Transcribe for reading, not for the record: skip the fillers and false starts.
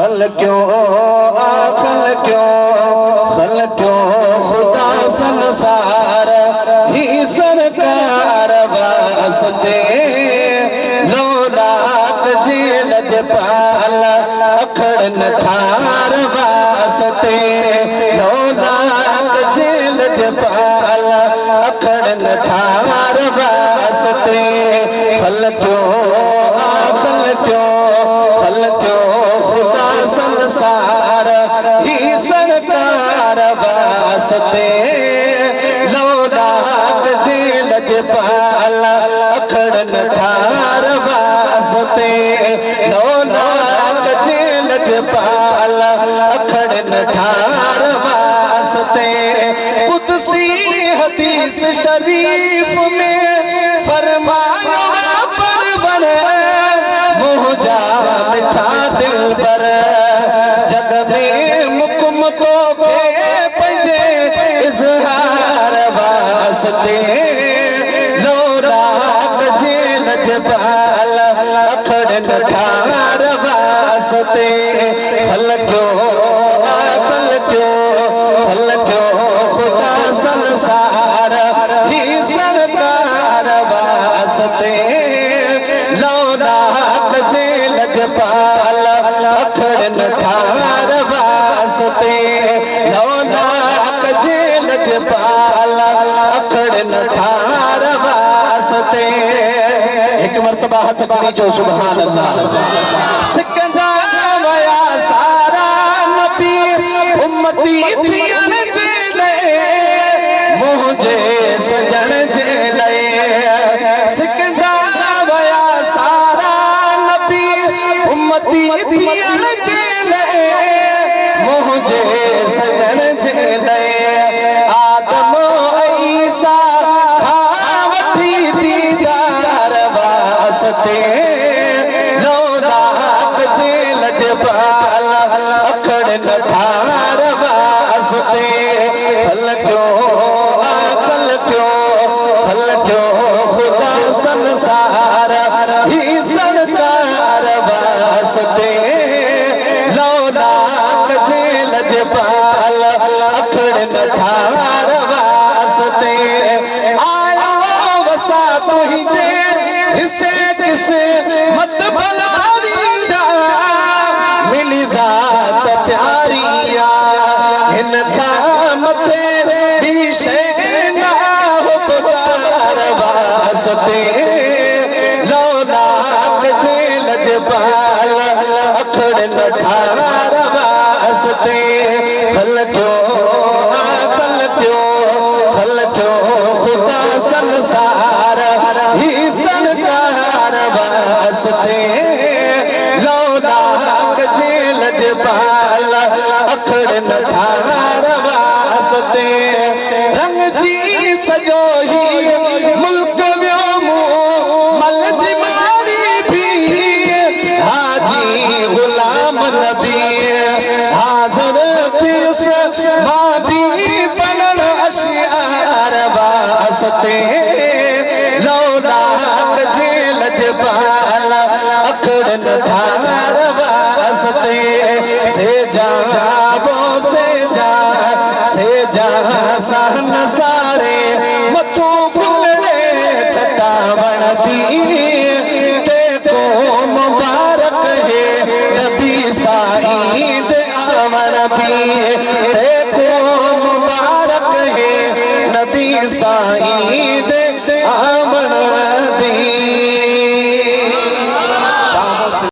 खल क्यों खुदा संसार ही सरकार वास्ते लौलाक जेल पाल अखड़न ठार वास्ते लौलाक जेल पाल अखड़न ठार वास्ते खल क्यों खुदा संसार ही सरकार वास्ते लौलाक जेल पाल अखड़न ठार वास्ते लौलाक जेल पाल अखड़न ठार वास्ते कुदसी हदीस शरीफ में फरमाया परवर मुझा मिठा दिल पर जग में मुकुम को पंजे इजहार वास्ते लौलाक जेल पाल अखड़न ठार वास्ते खल क्यों खुदा संसार ही सरकार वास्ते लौलाक जेल पाल अखड़न ठार वास्ते लौलाक जेल पाल अखड़न ठार वास्ते। एक मर्तबा हथ करी जो सुभान अल्लाह। सिकंदा वया सारा नबी उम्मती थियन जेले मुझे सजन जेले सिकंदा वया सारा नबी उम्मती थियन जेले मुझे सजन जेले आदम ईसा खावती दीदार वास्ते लौलाक जेल पाल अखड़न ठार वास्ते खल क्यों खुदा संसार ही सरकार वास्ते लौलाक जेल पाल अखड़न ठार वास्ते आया वसा तुही जे हिस्से किसे मत भलारी मिली जात प्यारिया इन मथे भी शैना पुकार वास्ते लौलाक जेल पाल अखड़न ठार वास्ते खल क्यों खुदा संसार ही सरकार वास्ते लौलाक जेल पाल अखड़न ठार वास्ते रंग जी सजो ही मुल्क व्योमो मल जिमारी भी हाजी गुलाम नबी हाजिर थी उस मां भी बनन अशियार वास्ते लौलाक जेल पाल अखड़न ठार वास्ते से जहां सहन सारे मथों भुलड़े छटा बनती ते को मुबारक है नबी साईद आमन भी ते को मुबारक है नबी साईद